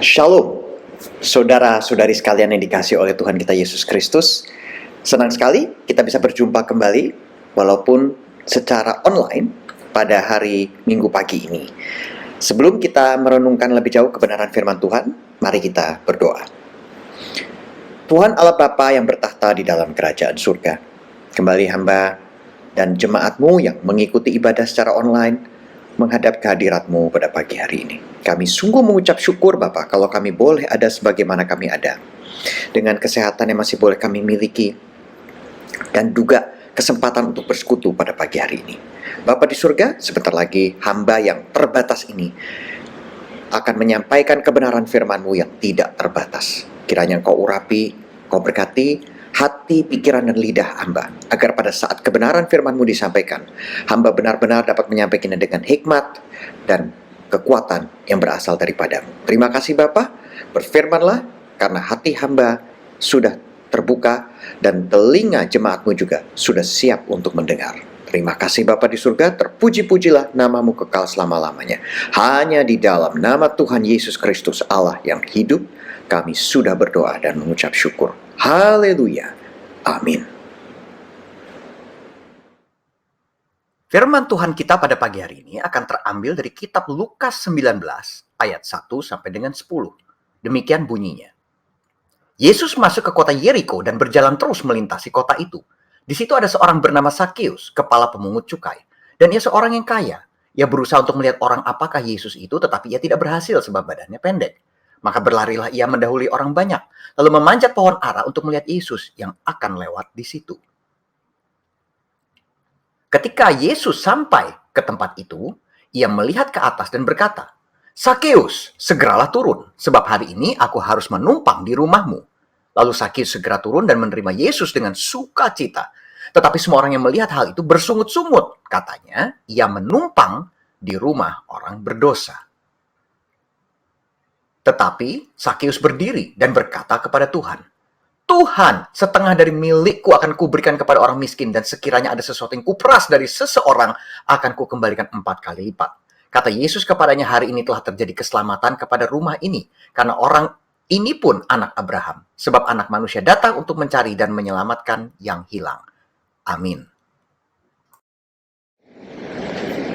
Shalom, saudara-saudari sekalian yang dikasihi oleh Tuhan kita Yesus Kristus. Senang sekali kita bisa berjumpa kembali, walaupun secara online pada hari Minggu pagi ini. Sebelum kita merenungkan lebih jauh kebenaran firman Tuhan, mari kita berdoa. Tuhan Allah Bapa yang bertahta di dalam kerajaan surga, kembali hamba dan jemaat-Mu yang mengikuti ibadah secara online menghadap kehadirat-Mu pada pagi hari ini. Kami sungguh mengucap syukur Bapa kalau kami boleh ada sebagaimana kami ada, dengan kesehatan yang masih boleh kami miliki, dan juga kesempatan untuk bersekutu pada pagi hari ini. Bapa di surga, sebentar lagi hamba yang terbatas ini akan menyampaikan kebenaran firman-Mu yang tidak terbatas. Kiranya Engkau urapi, Engkau berkati hati, pikiran, dan lidah hamba, agar pada saat kebenaran firman-Mu disampaikan, hamba benar-benar dapat menyampaikannya dengan hikmat dan kekuatan yang berasal daripada-Mu. Terima kasih Bapa, berfirmanlah, karena hati hamba sudah terbuka dan telinga jemaat-Mu juga sudah siap untuk mendengar. Terima kasih Bapa di surga, terpuji-pujilah nama-Mu kekal selama-lamanya. Hanya di dalam nama Tuhan Yesus Kristus Allah yang hidup, kami sudah berdoa dan mengucap syukur. Haleluya. Amin. Firman Tuhan kita pada pagi hari ini akan terambil dari kitab Lukas 19 ayat 1 sampai dengan 10. Demikian bunyinya. Yesus masuk ke kota Yeriko dan berjalan terus melintasi kota itu. Di situ ada seorang bernama Sakeus, kepala pemungut cukai. Dan ia seorang yang kaya. Ia berusaha untuk melihat orang apakah Yesus itu, tetapi ia tidak berhasil sebab badannya pendek. Maka berlarilah ia mendahului orang banyak, lalu memanjat pohon ara untuk melihat Yesus yang akan lewat di situ. Ketika Yesus sampai ke tempat itu, ia melihat ke atas dan berkata, "Sakeus, segeralah turun, sebab hari ini aku harus menumpang di rumahmu." Lalu Sakeus segera turun dan menerima Yesus dengan sukacita. Tetapi semua orang yang melihat hal itu bersungut-sungut. Katanya, ia menumpang di rumah orang berdosa. Tetapi Sakeus berdiri dan berkata kepada Tuhan, "Tuhan, setengah dari milikku akan kuberikan kepada orang miskin, dan sekiranya ada sesuatu yang kuperas dari seseorang, akan kukembalikan 4 kali lipat." Kata Yesus kepadanya, "Hari ini telah terjadi keselamatan kepada rumah ini, karena orang ini pun anak Abraham, sebab anak manusia datang untuk mencari dan menyelamatkan yang hilang." Amin.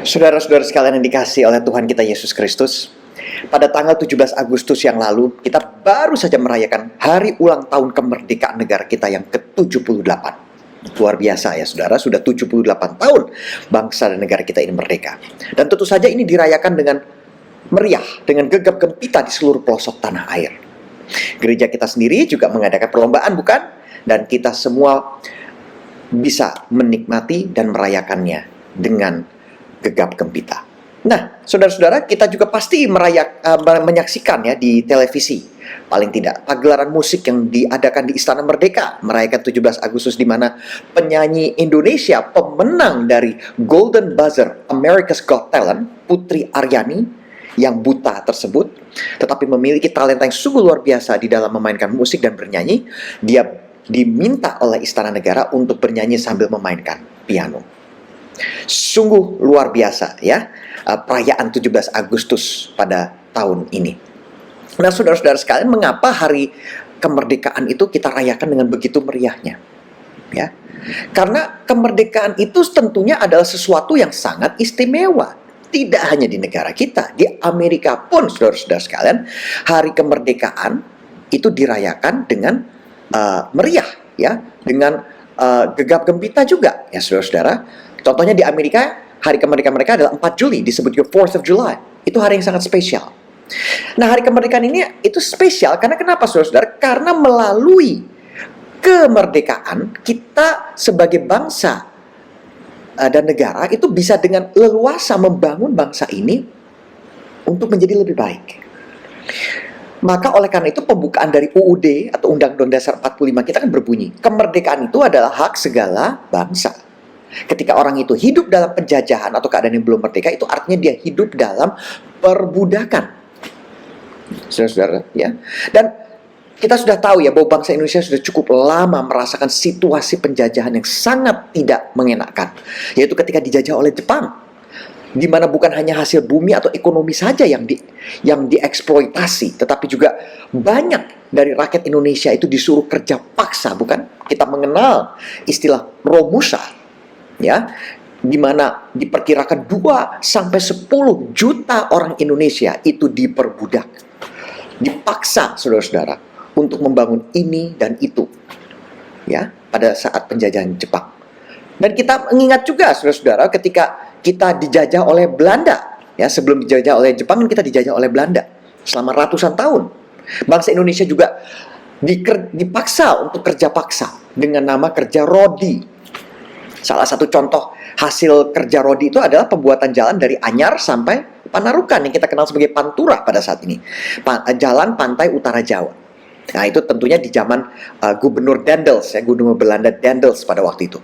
Saudara-saudara sekalian yang dikasihi oleh Tuhan kita Yesus Kristus, pada tanggal 17 Agustus yang lalu, kita baru saja merayakan hari ulang tahun kemerdekaan negara kita yang ke-78. Luar biasa ya saudara, sudah 78 tahun bangsa dan negara kita ini merdeka. Dan tentu saja ini dirayakan dengan meriah, dengan gegap gempita di seluruh pelosok tanah air. Gereja kita sendiri juga mengadakan perlombaan, bukan? Dan kita semua bisa menikmati dan merayakannya dengan gegap gempita. Nah, saudara-saudara, kita juga pasti menyaksikan ya di televisi, paling tidak, pagelaran musik yang diadakan di Istana Merdeka merayakan 17 Agustus, di mana penyanyi Indonesia, pemenang dari Golden Buzzer America's Got Talent, Putri Aryani, yang buta tersebut, tetapi memiliki talenta yang sungguh luar biasa di dalam memainkan musik dan bernyanyi. Dia diminta oleh Istana Negara untuk bernyanyi sambil memainkan piano. Sungguh luar biasa ya, perayaan 17 Agustus pada tahun ini. Nah, saudara-saudara sekalian, mengapa hari kemerdekaan itu kita rayakan dengan begitu meriahnya? Ya, karena kemerdekaan itu tentunya adalah sesuatu yang sangat istimewa. Tidak hanya di negara kita, di Amerika pun, saudara-saudara sekalian, hari kemerdekaan itu dirayakan dengan meriah, ya, dengan gegap gempita juga, ya saudara-saudara. Contohnya di Amerika, hari kemerdekaan mereka adalah 4 Juli, disebut 4th of July. Itu hari yang sangat spesial. Nah, hari kemerdekaan ini itu spesial karena kenapa, saudara-saudara? Karena melalui kemerdekaan, kita sebagai bangsa dan negara itu bisa dengan leluasa membangun bangsa ini untuk menjadi lebih baik. Maka oleh karena itu pembukaan dari UUD atau Undang-Undang Dasar 45 kita kan berbunyi, kemerdekaan itu adalah hak segala bangsa. Ketika orang itu hidup dalam penjajahan atau keadaan yang belum merdeka, itu artinya dia hidup dalam perbudakan. Saudara-saudara, ya. Dan kita sudah tahu ya bahwa bangsa Indonesia sudah cukup lama merasakan situasi penjajahan yang sangat tidak mengenakan, yaitu ketika dijajah oleh Jepang. di mana bukan hanya hasil bumi atau ekonomi saja yang dieksploitasi, tetapi juga banyak dari rakyat Indonesia itu disuruh kerja paksa, bukan? Kita mengenal istilah Romusa, ya, di mana diperkirakan 2 sampai 10 juta orang Indonesia itu diperbudak, dipaksa saudara-saudara untuk membangun ini dan itu, ya, pada saat penjajahan Jepang. Dan kita mengingat juga saudara-saudara ketika kita dijajah oleh Belanda, ya, sebelum dijajah oleh Jepang kita dijajah oleh Belanda selama ratusan tahun. Bangsa Indonesia juga dipaksa untuk kerja paksa dengan nama kerja rodi. Salah satu contoh hasil kerja rodi itu adalah pembuatan jalan dari Anyar sampai Panarukan yang kita kenal sebagai Pantura pada saat ini, jalan pantai utara Jawa. Nah, itu tentunya di zaman Gubernur Daendels, ya, Gubernur Belanda Daendels pada waktu itu.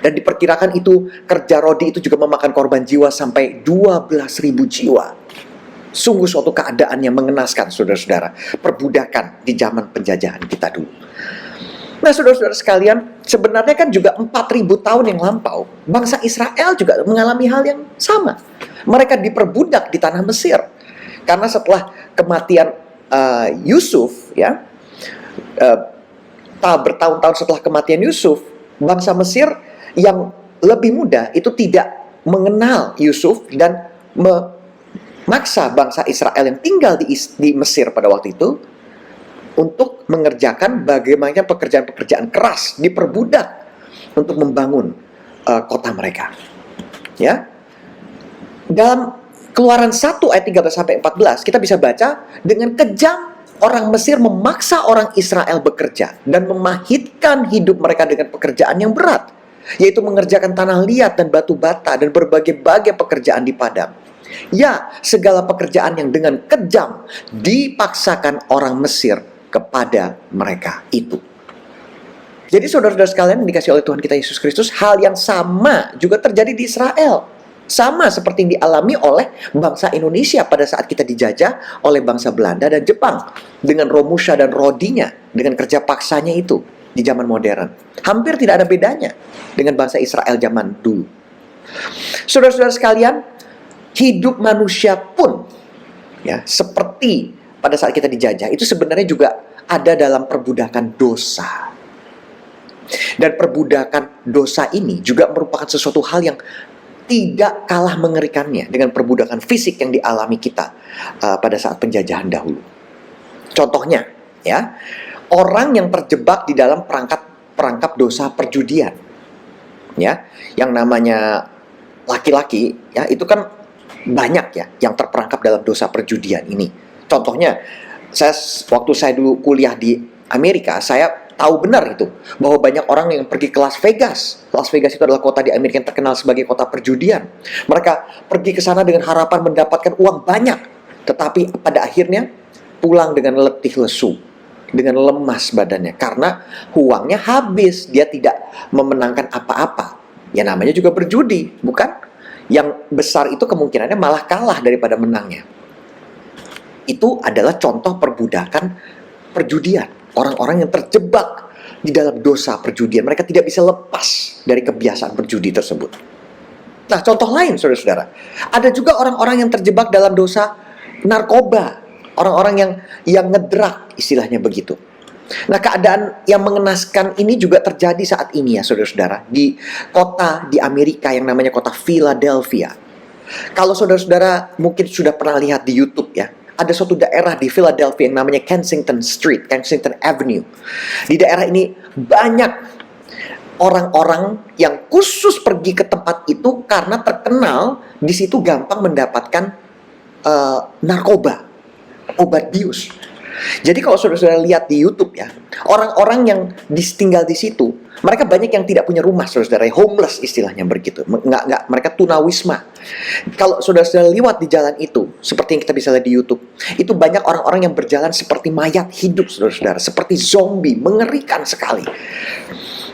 Dan diperkirakan itu kerja rodi itu juga memakan korban jiwa sampai 12.000 jiwa. Sungguh suatu keadaan yang mengenaskan, saudara-saudara. Perbudakan di zaman penjajahan kita dulu. Nah, saudara-saudara sekalian, sebenarnya kan juga 4.000 tahun yang lampau, bangsa Israel juga mengalami hal yang sama. Mereka diperbudak di tanah Mesir. Karena setelah kematian Yusuf, ya, bertahun-tahun setelah kematian Yusuf, bangsa Mesir yang lebih muda itu tidak mengenal Yusuf dan memaksa bangsa Israel yang tinggal di Mesir pada waktu itu untuk mengerjakan bagaimana pekerjaan-pekerjaan keras, diperbudak untuk membangun kota mereka. Ya, dalam Keluaran 1 ayat 13 sampai 14 kita bisa baca, dengan kejam orang Mesir memaksa orang Israel bekerja dan memahitkan hidup mereka dengan pekerjaan yang berat, yaitu mengerjakan tanah liat dan batu bata dan berbagai-bagai pekerjaan di padang. Ya, segala pekerjaan yang dengan kejam dipaksakan orang Mesir kepada mereka itu. Jadi saudara-saudara sekalian yang dikasihi oleh Tuhan kita Yesus Kristus, hal yang sama juga terjadi di Israel. Sama seperti yang dialami oleh bangsa Indonesia pada saat kita dijajah oleh bangsa Belanda dan Jepang. Dengan Romusha dan Rodinya, dengan kerja paksanya itu di zaman modern. Hampir tidak ada bedanya dengan bangsa Israel zaman dulu. Saudara-saudara sekalian, hidup manusia pun, ya, seperti pada saat kita dijajah, itu sebenarnya juga ada dalam perbudakan dosa. Dan perbudakan dosa ini juga merupakan sesuatu hal yang tidak kalah mengerikannya dengan perbudakan fisik yang dialami kita pada saat penjajahan dahulu. Contohnya, ya, orang yang terjebak di dalam perangkap dosa perjudian, ya, yang namanya laki-laki, ya, itu kan banyak, ya, yang terperangkap dalam dosa perjudian ini. Contohnya, waktu saya dulu kuliah di Amerika, saya tahu benar itu bahwa banyak orang yang pergi ke Las Vegas. Las Vegas itu adalah kota di Amerika yang terkenal sebagai kota perjudian. Mereka pergi ke sana dengan harapan mendapatkan uang banyak, tetapi pada akhirnya pulang dengan letih lesu, dengan lemas badannya karena uangnya habis. Dia tidak memenangkan apa-apa. Ya, namanya juga berjudi, bukan? Yang besar itu kemungkinannya malah kalah daripada menangnya. Itu adalah contoh perbudakan perjudian. Orang-orang yang terjebak di dalam dosa perjudian, mereka tidak bisa lepas dari kebiasaan berjudi tersebut. Nah, contoh lain, saudara-saudara, ada juga orang-orang yang terjebak dalam dosa narkoba, orang-orang yang ngedrak, istilahnya begitu. Nah, keadaan yang mengenaskan ini juga terjadi saat ini, ya, saudara-saudara, di kota di Amerika yang namanya kota Philadelphia. Kalau saudara-saudara mungkin sudah pernah lihat di YouTube, ya, ada suatu daerah di Philadelphia yang namanya Kensington Street, Kensington Avenue. Di daerah ini banyak orang-orang yang khusus pergi ke tempat itu karena terkenal di situ gampang mendapatkan narkoba, obat bius. Jadi kalau saudara-saudara lihat di YouTube, ya, orang-orang yang tinggal di situ, mereka banyak yang tidak punya rumah, saudara-saudara, homeless istilahnya begitu. Mereka tunawisma. Kalau saudara-saudara lewat di jalan itu, seperti yang kita bisa lihat di YouTube, itu banyak orang-orang yang berjalan seperti mayat hidup, saudara-saudara, seperti zombie, mengerikan sekali.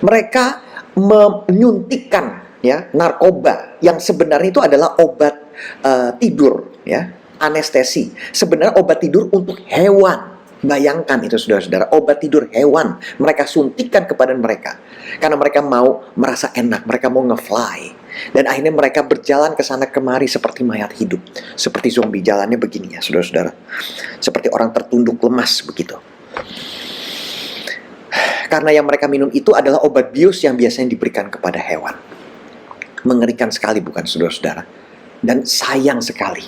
Mereka menyuntikkan, ya, narkoba yang sebenarnya itu adalah obat tidur, ya, anestesi. Sebenarnya obat tidur untuk hewan. Bayangkan itu, saudara-saudara, obat tidur hewan mereka suntikan kepada mereka karena mereka mau merasa enak, mereka mau nge-fly. Dan akhirnya mereka berjalan ke sana kemari seperti mayat hidup. Seperti zombie, jalannya begini ya saudara-saudara. Seperti orang tertunduk lemas begitu. Karena yang mereka minum itu adalah obat bius yang biasanya diberikan kepada hewan. Mengerikan sekali bukan saudara-saudara? Dan sayang sekali.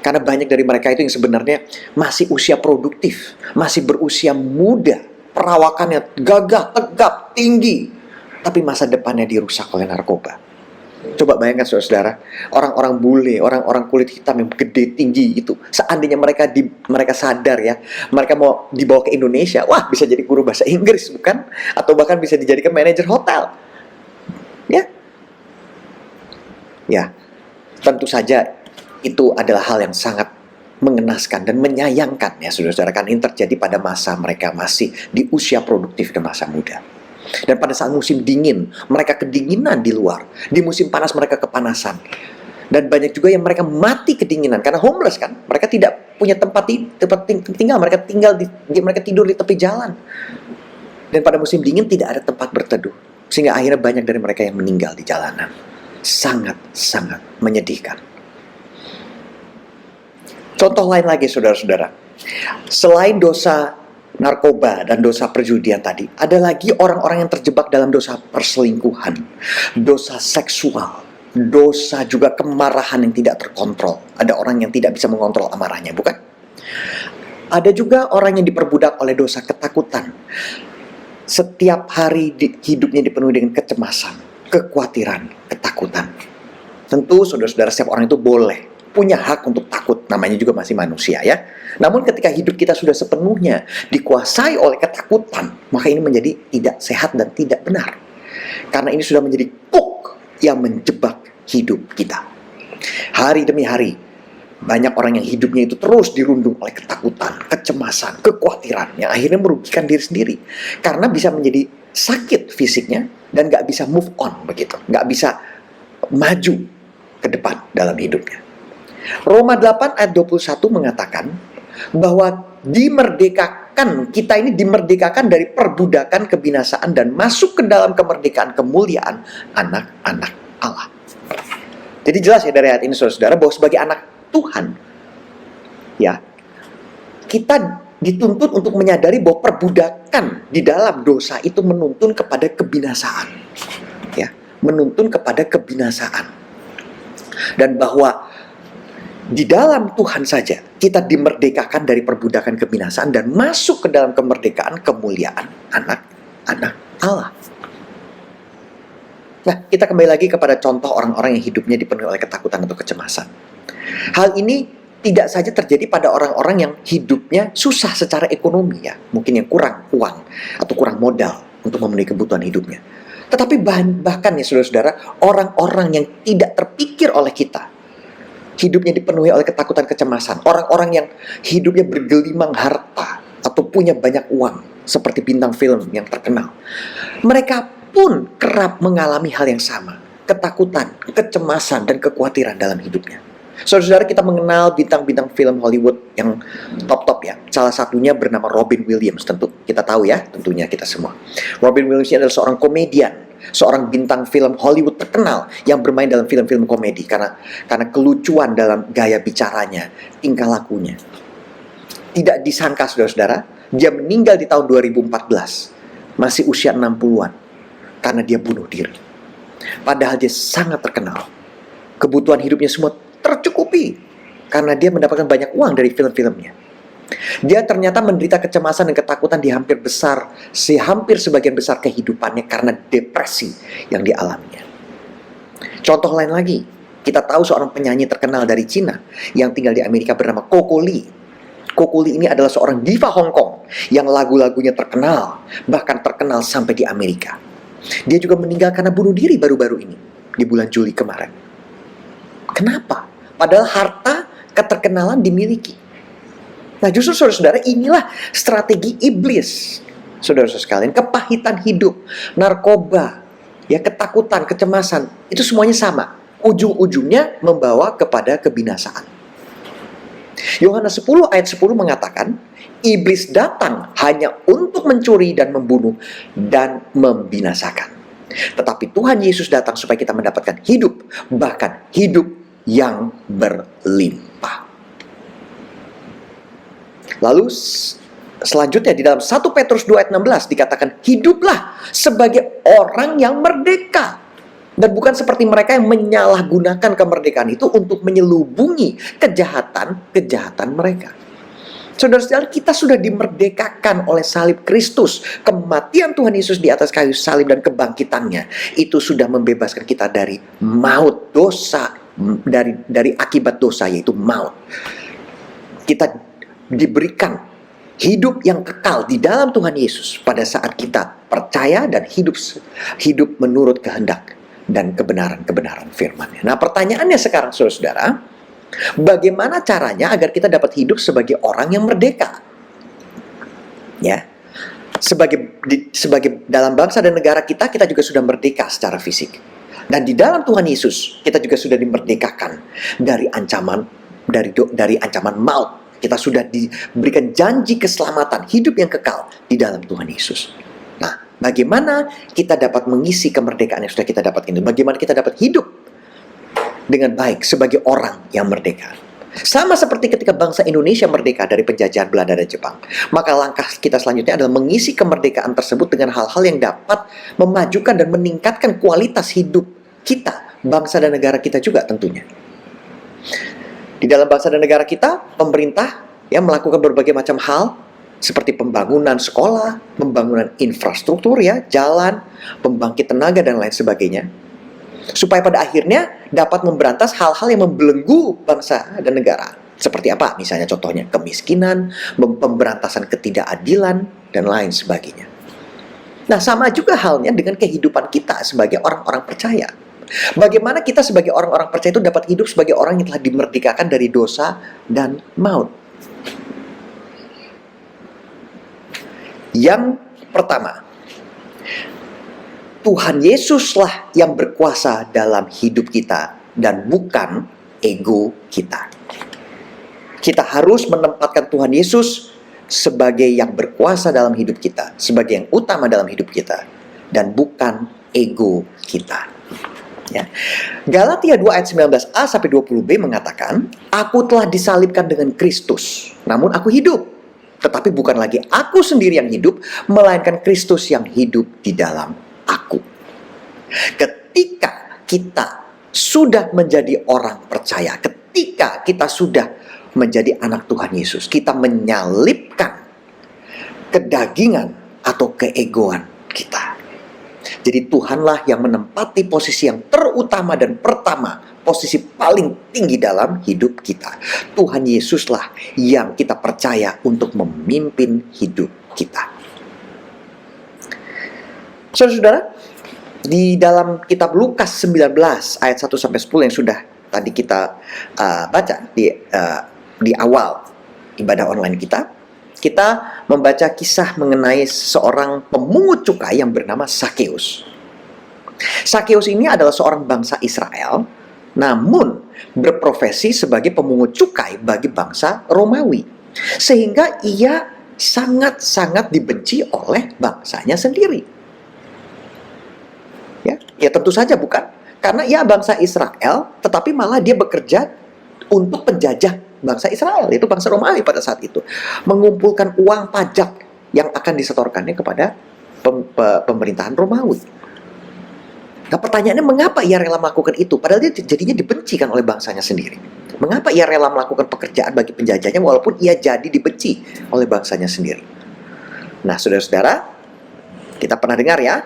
Karena banyak dari mereka itu yang sebenarnya masih usia produktif. Masih berusia muda. Perawakannya gagah, tegap, tinggi. Tapi masa depannya dirusak oleh narkoba. Coba bayangkan saudara-saudara, orang-orang bule, orang-orang kulit hitam yang gede, tinggi itu, seandainya mereka sadar ya, mereka mau dibawa ke Indonesia, wah bisa jadi guru bahasa Inggris bukan? Atau bahkan bisa dijadikan manajer hotel. Ya, tentu saja itu adalah hal yang sangat mengenaskan dan menyayangkan ya saudara-saudara, kan ini terjadi pada masa mereka masih di usia produktif dan masa muda. Dan pada saat musim dingin, mereka kedinginan di luar. Di musim panas mereka kepanasan. Dan banyak juga yang mereka mati kedinginan karena homeless kan. Mereka tidak punya tempat tinggal. Mereka tidur di tepi jalan. Dan pada musim dingin tidak ada tempat berteduh. Sehingga akhirnya banyak dari mereka yang meninggal di jalanan. Sangat-sangat menyedihkan. Contoh lain lagi saudara-saudara. Selain dosa narkoba dan dosa perjudian tadi, ada lagi orang-orang yang terjebak dalam dosa perselingkuhan, dosa seksual, dosa juga kemarahan yang tidak terkontrol. Ada orang yang tidak bisa mengontrol amarahnya, bukan? Ada juga orang yang diperbudak oleh dosa ketakutan. Setiap hari hidupnya dipenuhi dengan kecemasan, kekhawatiran, ketakutan. Tentu saudara-saudara, setiap orang itu boleh punya hak untuk takut, namanya juga masih manusia ya. Namun ketika hidup kita sudah sepenuhnya dikuasai oleh ketakutan, maka ini menjadi tidak sehat dan tidak benar. Karena ini sudah menjadi hook yang menjebak hidup kita. Hari demi hari, banyak orang yang hidupnya itu terus dirundung oleh ketakutan, kecemasan, kekhawatiran, yang akhirnya merugikan diri sendiri. Karena bisa menjadi sakit fisiknya dan gak bisa move on begitu, gak bisa maju ke depan dalam hidupnya. Roma 8 ayat 21 mengatakan bahwa kita ini dimerdekakan dari perbudakan kebinasaan dan masuk ke dalam kemerdekaan kemuliaan anak-anak Allah. Jadi jelas ya dari ayat ini saudara-saudara bahwa sebagai anak Tuhan ya, kita dituntut untuk menyadari bahwa perbudakan di dalam dosa itu menuntun kepada kebinasaan. Ya, menuntun kepada kebinasaan. Dan bahwa di dalam Tuhan saja kita dimerdekakan dari perbudakan kebinasaan dan masuk ke dalam kemerdekaan kemuliaan anak-anak Allah. Nah, kita kembali lagi kepada contoh orang-orang yang hidupnya dipenuhi oleh ketakutan atau kecemasan. Hal ini tidak saja terjadi pada orang-orang yang hidupnya susah secara ekonomi ya, mungkin yang kurang uang atau kurang modal untuk memenuhi kebutuhan hidupnya. Tetapi bahkan ya saudara-saudara, orang-orang yang tidak terpikir oleh kita, hidupnya dipenuhi oleh ketakutan kecemasan. Orang-orang yang hidupnya bergelimang harta atau punya banyak uang, seperti bintang film yang terkenal. Mereka pun kerap mengalami hal yang sama. Ketakutan, kecemasan, dan kekhawatiran dalam hidupnya. Saudara-saudara, kita mengenal bintang-bintang film Hollywood yang top-top ya. Salah satunya bernama Robin Williams, tentu kita tahu ya, tentunya kita semua. Robin Williams ini adalah seorang komedian, seorang bintang film Hollywood terkenal yang bermain dalam film-film komedi karena kelucuan dalam gaya bicaranya, tingkah lakunya. Tidak disangka saudara-saudara, dia meninggal di tahun 2014, masih usia 60-an, karena dia bunuh diri. Padahal dia sangat terkenal. Kebutuhan hidupnya semua tercukupi karena dia mendapatkan banyak uang dari film-filmnya. Dia ternyata menderita kecemasan dan ketakutan di hampir sebagian besar kehidupannya karena depresi yang dialaminya. Contoh lain lagi, kita tahu seorang penyanyi terkenal dari Cina yang tinggal di Amerika bernama Coco Lee. Coco Lee ini adalah seorang diva Hong Kong yang lagu-lagunya terkenal, bahkan terkenal sampai di Amerika. Dia juga meninggal karena bunuh diri baru-baru ini, di bulan Juli kemarin. Kenapa? Padahal harta keterkenalan dimiliki. Nah justru saudara-saudara, inilah strategi iblis. Saudara-saudara sekalian, kepahitan hidup, narkoba, ya ketakutan, kecemasan, itu semuanya sama. Ujung-ujungnya membawa kepada kebinasaan. Yohanes 10 ayat 10 mengatakan, iblis datang hanya untuk mencuri dan membunuh dan membinasakan. Tetapi Tuhan Yesus datang supaya kita mendapatkan hidup, bahkan hidup yang berlimpah. Lalu selanjutnya di dalam 1 Petrus 2 ayat 16 dikatakan, hiduplah sebagai orang yang merdeka. Dan bukan seperti mereka yang menyalahgunakan kemerdekaan itu untuk menyelubungi kejahatan mereka. Saudara-saudara, kita sudah dimerdekakan oleh salib Kristus. Kematian Tuhan Yesus di atas kayu salib dan kebangkitannya itu sudah membebaskan kita dari maut, dosa, dari akibat dosa, yaitu maut. Kita diberikan hidup yang kekal di dalam Tuhan Yesus pada saat kita percaya dan hidup menurut kehendak dan kebenaran-kebenaran firman-Nya. Nah, pertanyaannya sekarang, saudara-saudara, bagaimana caranya agar kita dapat hidup sebagai orang yang merdeka? Ya, sebagai dalam bangsa dan negara kita juga sudah merdeka secara fisik. Dan di dalam Tuhan Yesus kita juga sudah dimerdekakan dari ancaman maut. Kita sudah diberikan janji keselamatan, hidup yang kekal di dalam Tuhan Yesus. Nah, bagaimana kita dapat mengisi kemerdekaan yang sudah kita dapat ini? Bagaimana kita dapat hidup dengan baik sebagai orang yang merdeka? Sama seperti ketika bangsa Indonesia merdeka dari penjajahan Belanda dan Jepang, maka langkah kita selanjutnya adalah mengisi kemerdekaan tersebut dengan hal-hal yang dapat memajukan dan meningkatkan kualitas hidup kita, bangsa dan negara kita juga tentunya. Di dalam bangsa dan negara kita, pemerintah melakukan berbagai macam hal seperti pembangunan sekolah, pembangunan infrastruktur, jalan, pembangkit tenaga dan lain sebagainya, supaya pada akhirnya dapat memberantas hal-hal yang membelenggu bangsa dan negara. Seperti apa? Misalnya contohnya kemiskinan, pemberantasan ketidakadilan, dan lain sebagainya. Nah, sama juga halnya dengan kehidupan kita sebagai orang-orang percaya. Bagaimana kita sebagai orang-orang percaya itu dapat hidup sebagai orang yang telah dimerdekakan dari dosa dan maut? Yang pertama, Tuhan Yesuslah yang berkuasa dalam hidup kita dan bukan ego kita. Kita harus menempatkan Tuhan Yesus sebagai yang berkuasa dalam hidup kita, sebagai yang utama dalam hidup kita, dan bukan ego kita. Ya. Galatia 2 ayat 19a sampai 20b mengatakan, aku telah disalibkan dengan Kristus, namun aku hidup. Tetapi bukan lagi aku sendiri yang hidup, melainkan Kristus yang hidup di dalam aku. Ketika kita sudah menjadi orang percaya, ketika kita sudah menjadi anak Tuhan Yesus, kita menyalibkan kedagingan atau keegoan kita. Jadi Tuhanlah yang menempati posisi yang terutama dan pertama, posisi paling tinggi dalam hidup kita. Tuhan Yesuslah yang kita percaya untuk memimpin hidup kita. Saudara-saudara, di dalam kitab Lukas 19 ayat 1 sampai 10 yang sudah tadi kita baca di awal ibadah online kita membaca kisah mengenai seorang pemungut cukai yang bernama Sakeus. Sakeus ini adalah seorang bangsa Israel, namun berprofesi sebagai pemungut cukai bagi bangsa Romawi. Sehingga ia sangat-sangat dibenci oleh bangsanya sendiri. Ya tentu saja bukan. Karena ia bangsa Israel, tetapi malah dia bekerja untuk penjajah bangsa Israel, yaitu bangsa Romawi pada saat itu, mengumpulkan uang pajak yang akan disetorkannya kepada pemerintahan Romawi. Nah, pertanyaannya, mengapa ia rela melakukan itu? Padahal dia jadinya dibenci kan oleh bangsanya sendiri. Mengapa ia rela melakukan pekerjaan bagi penjajahnya walaupun ia jadi dibenci oleh bangsanya sendiri? Nah, saudara-saudara, kita pernah dengar ya,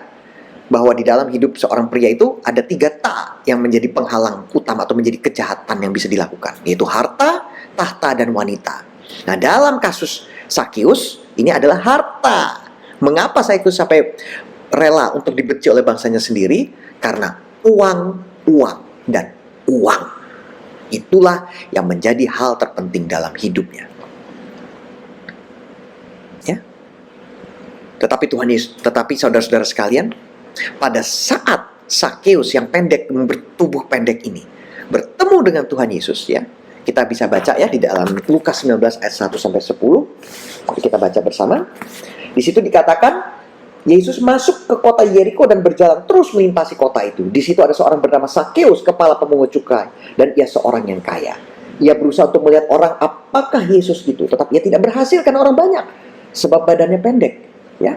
bahwa di dalam hidup seorang pria itu ada 3 ta yang menjadi penghalang utama atau menjadi kejahatan yang bisa dilakukan, yaitu harta, tahta, dan wanita. Nah, dalam kasus Sakeus ini adalah harta. Mengapa Sakeus sampai rela untuk dibenci oleh bangsanya sendiri? Karena uang, dan uang. Itulah yang menjadi hal terpenting dalam hidupnya. Ya. Tetapi saudara-saudara sekalian, pada saat Sakeus yang pendek, bertubuh pendek ini bertemu dengan Tuhan Yesus, ya, kita bisa baca ya di dalam Lukas 19 ayat 1 sampai 10. Mari kita baca bersama. Di situ dikatakan, Yesus masuk ke kota Yeriko dan berjalan terus melintasi kota itu. Di situ ada seorang bernama Sakeus, kepala pemungut cukai, dan ia seorang yang kaya. Ia berusaha untuk melihat orang apakah Yesus itu, tetapi ia tidak berhasil karena orang banyak, sebab badannya pendek. Ya,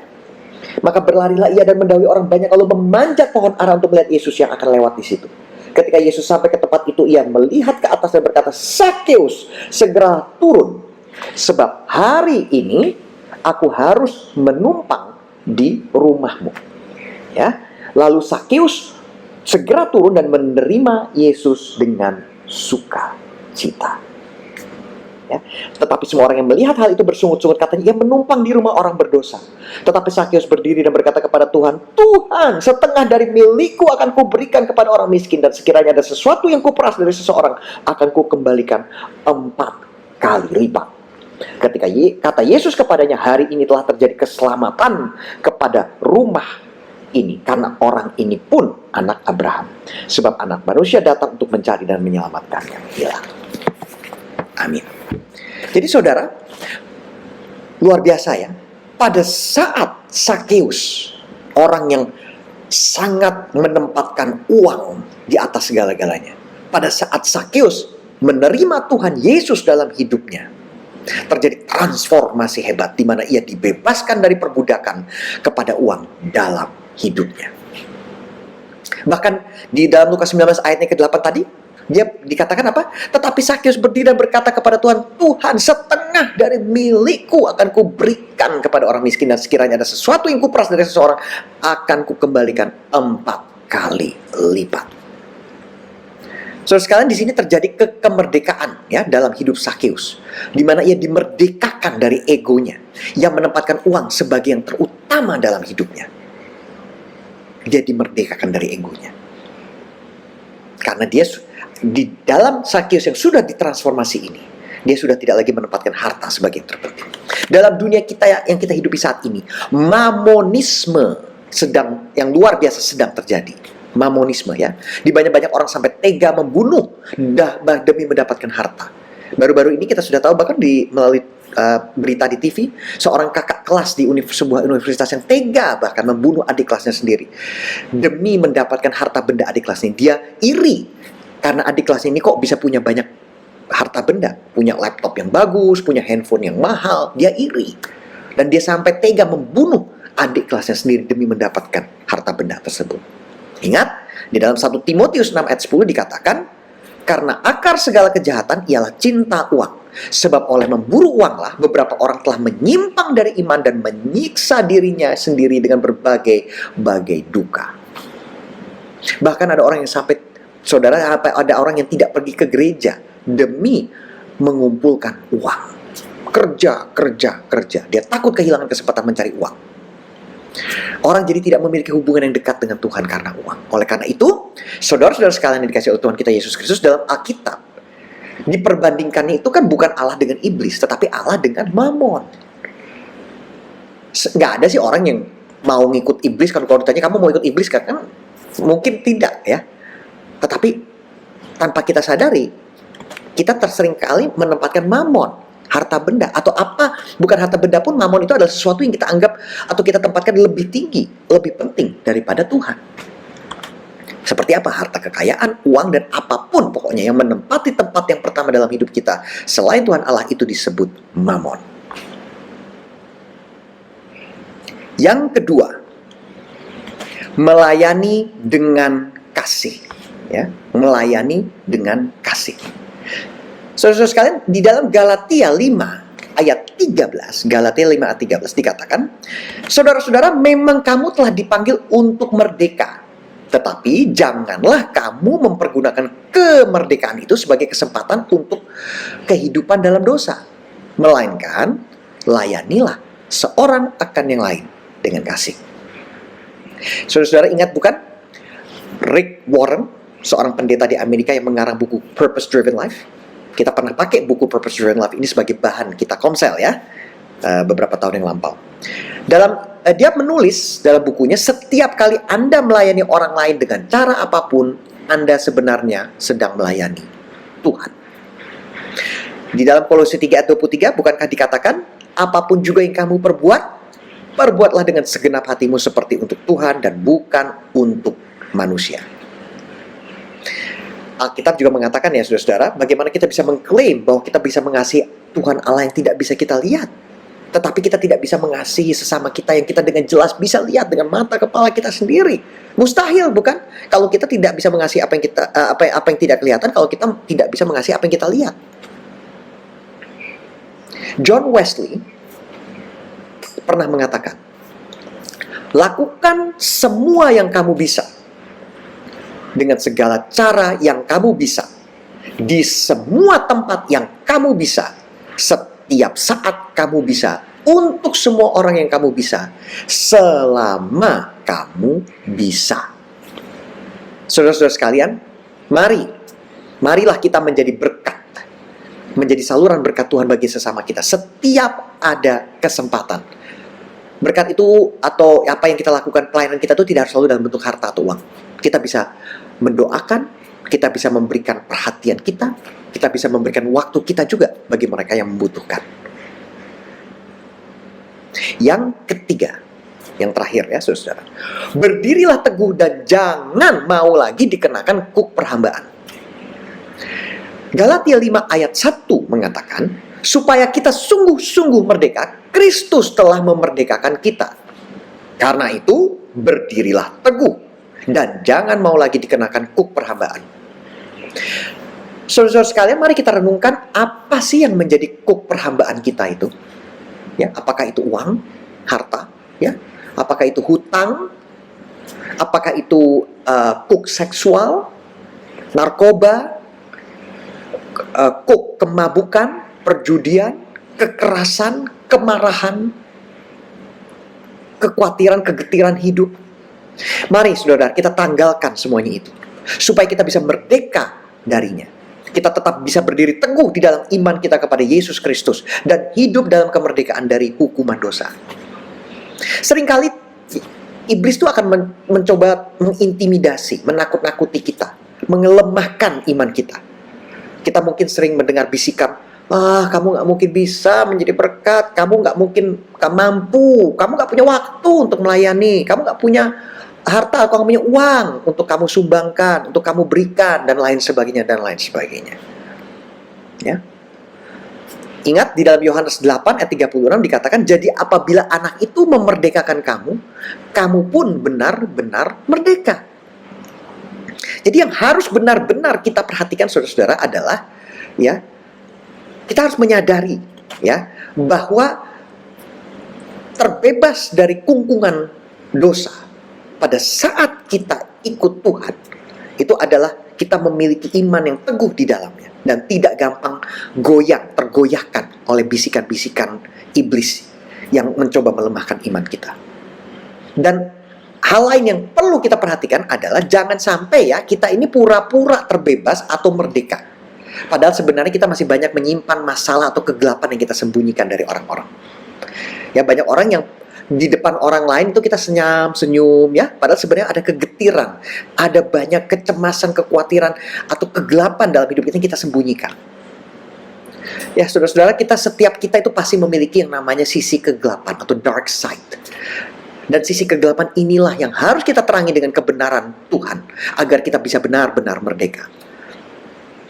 maka berlarilah ia dan mendahului orang banyak, lalu memanjat pohon ara untuk melihat Yesus yang akan lewat di situ. Ketika Yesus sampai ke tempat itu, ia melihat ke atas dan berkata, "Sakeus, segera turun, sebab hari ini aku harus menumpang di rumahmu." Ya, lalu Sakeus segera turun dan menerima Yesus dengan sukacita. Ya. Tetapi semua orang yang melihat hal itu bersungut-sungut, katanya, "Ia menumpang di rumah orang berdosa." Tetapi Sakeus berdiri dan berkata kepada Tuhan, "Tuhan, setengah dari milikku akan kuberikan kepada orang miskin, dan sekiranya ada sesuatu yang kuperas dari seseorang, akan kukembalikan 4 kali lipat." Ketika kata Yesus kepadanya, "Hari ini telah terjadi keselamatan kepada rumah ini, karena orang ini pun anak Abraham. Sebab anak manusia datang untuk mencari dan menyelamatkan yang hilang." Amin. Jadi saudara, luar biasa ya. Pada saat Sakeus, orang yang sangat menempatkan uang di atas segala-galanya, pada saat Sakeus menerima Tuhan Yesus dalam hidupnya, terjadi transformasi hebat di mana ia dibebaskan dari perbudakan kepada uang dalam hidupnya. Bahkan di dalam Lukas 19 ayatnya ke-8 tadi, dia dikatakan apa? Tetapi Sakeus berdiri dan berkata kepada Tuhan, "Tuhan, setengah dari milikku akan kuberikan kepada orang miskin, dan sekiranya ada sesuatu yang kuperas dari seseorang, akan kukembalikan 4 kali lipat." Saudara sekalian, di sini terjadi kemerdekaan ya dalam hidup Sakeus, di mana ia dimerdekakan dari egonya yang menempatkan uang sebagai yang terutama dalam hidupnya. Dia dimerdekakan dari egonya. Karena dia di dalam Sakeus yang sudah ditransformasi ini, dia sudah tidak lagi menempatkan harta sebagai yang terpenting. Dalam dunia kita yang kita hidupi saat ini, mamonisme yang luar biasa sedang terjadi. Mamonisme ya. Di banyak orang sampai tega membunuh demi mendapatkan harta. Baru-baru ini kita sudah tahu, bahkan melalui berita di TV, seorang kakak kelas di sebuah universitas yang tega bahkan membunuh adik kelasnya sendiri demi mendapatkan harta benda adik kelasnya. Dia iri karena adik kelas ini kok bisa punya banyak harta benda, punya laptop yang bagus, punya handphone yang mahal. Dia iri, dan dia sampai tega membunuh adik kelasnya sendiri demi mendapatkan harta benda tersebut. Ingat, di dalam 1 Timotius 6 ayat 10 dikatakan, "Karena akar segala kejahatan ialah cinta uang. Sebab oleh memburu uanglah beberapa orang telah menyimpang dari iman dan menyiksa dirinya sendiri dengan berbagai duka." Bahkan ada orang yang sampai, saudara, ada orang yang tidak pergi ke gereja demi mengumpulkan uang. Kerja. Dia takut kehilangan kesempatan mencari uang. Orang jadi tidak memiliki hubungan yang dekat dengan Tuhan karena uang. Oleh karena itu, saudara-saudara sekalian yang dikasihi oleh Tuhan kita Yesus Kristus, dalam Alkitab diperbandingkannya itu kan bukan Allah dengan iblis, tetapi Allah dengan Mamon. Nggak ada sih orang yang mau ngikut iblis. Kalau ditanya, "Kamu mau ikut iblis kan?" Mungkin tidak ya. Tetapi tanpa kita sadari, kita tersering kali menempatkan mamon, harta benda, atau apa, bukan harta benda pun, mamon itu adalah sesuatu yang kita anggap atau kita tempatkan lebih tinggi, lebih penting daripada Tuhan. Seperti apa? Harta kekayaan, uang, dan apapun pokoknya yang menempati tempat yang pertama dalam hidup kita selain Tuhan Allah itu disebut mamon. Yang kedua, melayani dengan kasih. Ya, melayani dengan kasih. Saudara-saudara sekalian, di dalam Galatia 5 ayat 13, Galatia 5 ayat 13 dikatakan, "Saudara-saudara, memang kamu telah dipanggil untuk merdeka. Tetapi janganlah kamu mempergunakan kemerdekaan itu sebagai kesempatan untuk kehidupan dalam dosa. Melainkan, layanilah seorang akan yang lain dengan kasih." Saudara-saudara ingat bukan? Rick Warren, seorang pendeta di Amerika yang mengarang buku Purpose Driven Life. Kita pernah pakai buku Purpose Driven Life ini sebagai bahan kita komsel ya, beberapa tahun yang lampau. Dia menulis dalam bukunya, setiap kali Anda melayani orang lain dengan cara apapun, Anda sebenarnya sedang melayani Tuhan. Di dalam Kolose 3 ayat 23, bukankah dikatakan, apapun juga yang kamu perbuat, Perbuatlah dengan segenap hatimu seperti untuk Tuhan dan bukan untuk manusia. Alkitab juga mengatakan ya saudara-saudara, bagaimana kita bisa mengklaim bahwa kita bisa mengasihi Tuhan Allah yang tidak bisa kita lihat. Tetapi kita tidak bisa mengasihi sesama kita yang kita dengan jelas bisa lihat dengan mata kepala kita sendiri. Mustahil, bukan? Kalau kita tidak bisa mengasihi apa yang tidak kelihatan, kalau kita tidak bisa mengasihi apa yang kita lihat. John Wesley pernah mengatakan, lakukan semua yang kamu bisa dengan segala cara yang kamu bisa, di semua tempat yang kamu bisa, setiap saat kamu bisa, untuk semua orang yang kamu bisa, selama kamu bisa. Saudara-saudara sekalian, marilah kita menjadi berkat, menjadi saluran berkat Tuhan bagi sesama kita setiap ada kesempatan. Berkat itu atau apa yang kita lakukan, pelayanan kita itu tidak harus selalu dalam bentuk harta atau uang. Kita bisa mendoakan, kita bisa memberikan perhatian kita bisa memberikan waktu kita juga bagi mereka yang membutuhkan. Yang ketiga, yang terakhir ya saudara, berdirilah teguh dan jangan mau lagi dikenakan kuk perhambaan. Galatia 5 ayat 1 mengatakan, supaya kita sungguh-sungguh merdeka, Kristus telah memerdekakan kita. Karena itu, berdirilah teguh dan jangan mau lagi dikenakan kuk perhambaan. Saudara-saudara sekalian, mari kita renungkan apa sih yang menjadi kuk perhambaan kita itu? Ya, apakah itu uang, harta, ya? Apakah itu hutang? Apakah itu kuk seksual, narkoba, kuk kemabukan, perjudian, kekerasan, kemarahan, kekhawatiran, kegetiran hidup? Mari saudara, kita tanggalkan semuanya itu, supaya kita bisa merdeka darinya. Kita tetap bisa berdiri teguh di dalam iman kita kepada Yesus Kristus dan hidup dalam kemerdekaan dari hukuman dosa. Seringkali iblis itu akan mencoba mengintimidasi, menakut-nakuti kita, mengelemahkan iman kita. Kita mungkin sering mendengar bisikan, kamu nggak mungkin bisa menjadi berkat, kamu nggak mampu, kamu nggak punya waktu untuk melayani, kamu nggak punya harta, kamu punya uang untuk kamu sumbangkan, untuk kamu berikan, dan lain sebagainya, dan lain sebagainya. Ya. Ingat di dalam Yohanes 8 ayat 36 dikatakan, jadi apabila anak itu memerdekakan kamu, kamu pun benar-benar merdeka. Jadi yang harus benar-benar kita perhatikan saudara-saudara adalah, ya, kita harus menyadari, ya, bahwa terbebas dari kungkungan dosa pada saat kita ikut Tuhan, itu adalah kita memiliki iman yang teguh di dalamnya dan tidak gampang tergoyahkan oleh bisikan-bisikan iblis yang mencoba melemahkan iman kita. Dan hal lain yang perlu kita perhatikan adalah jangan sampai ya kita ini pura-pura terbebas atau merdeka, padahal sebenarnya kita masih banyak menyimpan masalah atau kegelapan yang kita sembunyikan dari orang-orang. Ya, banyak orang yang di depan orang lain itu kita senyum, ya, padahal sebenarnya ada kegetiran, ada banyak kecemasan, kekhawatiran, atau kegelapan dalam hidup kita yang kita sembunyikan. Ya, saudara-saudara, setiap kita itu pasti memiliki yang namanya sisi kegelapan atau dark side. Dan sisi kegelapan inilah yang harus kita terangi dengan kebenaran Tuhan agar kita bisa benar-benar merdeka.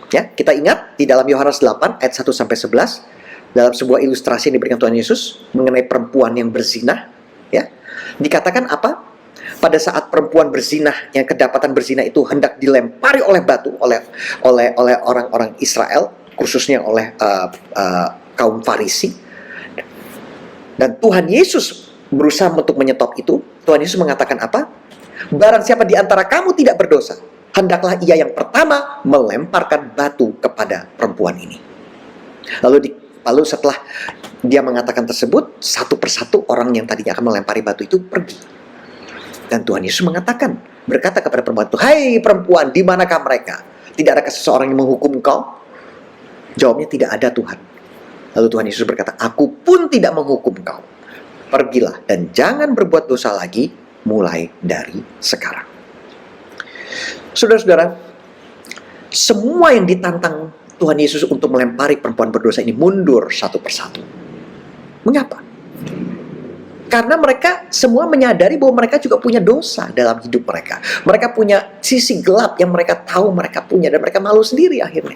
Ya, kita ingat di dalam Yohanes 8 ayat 1 sampai 11, dalam sebuah ilustrasi yang diberikan Tuhan Yesus mengenai perempuan yang berzinah, ya. Dikatakan apa? Pada saat perempuan berzinah, yang kedapatan berzinah itu hendak dilempari oleh batu oleh orang-orang Israel, khususnya oleh kaum Farisi. Dan Tuhan Yesus berusaha untuk menyetop itu. Tuhan Yesus mengatakan apa? Barang siapa di antara kamu tidak berdosa, hendaklah ia yang pertama melemparkan batu kepada perempuan ini. Lalu setelah dia mengatakan tersebut, satu persatu orang yang tadinya akan melempari batu itu pergi. Dan Tuhan Yesus berkata kepada perempuan itu, "Hai perempuan, di manakah mereka? Tidak adakah seseorang yang menghukum kau?" Jawabnya, "Tidak ada Tuhan." Lalu Tuhan Yesus berkata, "Aku pun tidak menghukum kau. Pergilah dan jangan berbuat dosa lagi mulai dari sekarang." Saudara-saudara, semua yang ditantang Tuhan Yesus untuk melempari perempuan berdosa ini mundur satu persatu. Mengapa? Karena mereka semua menyadari bahwa mereka juga punya dosa dalam hidup mereka. Mereka punya sisi gelap yang mereka tahu mereka punya, dan mereka malu sendiri akhirnya.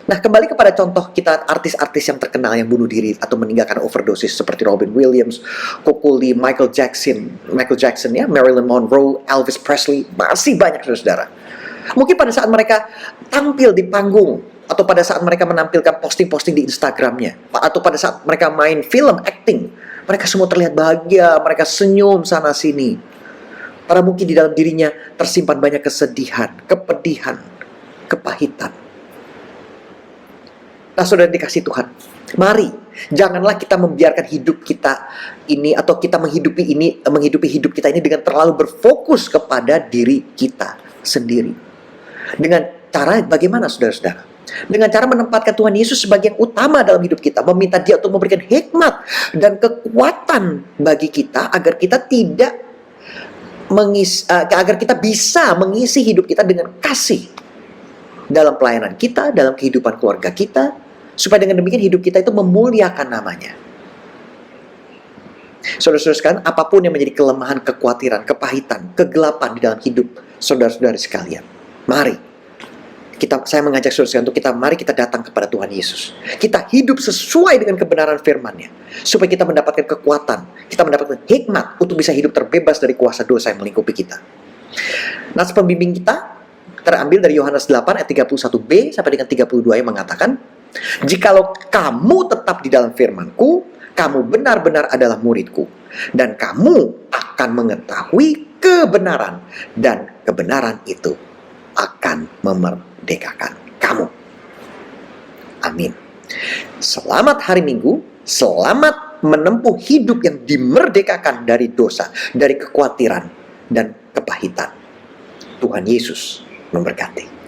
Nah, kembali kepada contoh kita artis-artis yang terkenal yang bunuh diri atau meninggalkan overdosis seperti Robin Williams, Kokoli, Michael Jackson ya, Marilyn Monroe, Elvis Presley, masih banyak saudara. Mungkin pada saat mereka tampil di panggung, atau pada saat mereka menampilkan posting-posting di Instagramnya, atau pada saat mereka main film, acting, mereka semua terlihat bahagia, mereka senyum sana-sini. Padahal mungkin di dalam dirinya tersimpan banyak kesedihan, kepedihan, kepahitan. Nah, saudara dikasih Tuhan, mari janganlah kita membiarkan hidup kita ini, atau kita menghidupi hidup kita ini dengan terlalu berfokus kepada diri kita sendiri. Dengan cara bagaimana, saudara-saudara? Dengan cara menempatkan Tuhan Yesus sebagai yang utama dalam hidup kita, meminta Dia untuk memberikan hikmat dan kekuatan bagi kita agar kita agar kita bisa mengisi hidup kita dengan kasih dalam pelayanan kita, dalam kehidupan keluarga kita, supaya dengan demikian hidup kita itu memuliakan namanya. Saudara-saudara sekalian, apapun yang menjadi kelemahan, kekhawatiran, kepahitan, kegelapan di dalam hidup saudara-saudara sekalian, mari saya mengajak saudara untuk mari kita datang kepada Tuhan Yesus. Kita hidup sesuai dengan kebenaran firman-Nya, supaya kita mendapatkan kekuatan, kita mendapatkan hikmat untuk bisa hidup terbebas dari kuasa dosa yang melingkupi kita. Nah, pembimbing kita terambil dari Yohanes 8 ayat 31b sampai dengan 32 yang mengatakan, "Jikalau kamu tetap di dalam firman-Ku, kamu benar-benar adalah murid-Ku, dan kamu akan mengetahui kebenaran, dan kebenaran itu akan memerdekakan kamu." Amin. Selamat hari Minggu, selamat menempuh hidup yang dimerdekakan dari dosa, dari kekhawatiran dan kepahitan. Tuhan Yesus memberkati.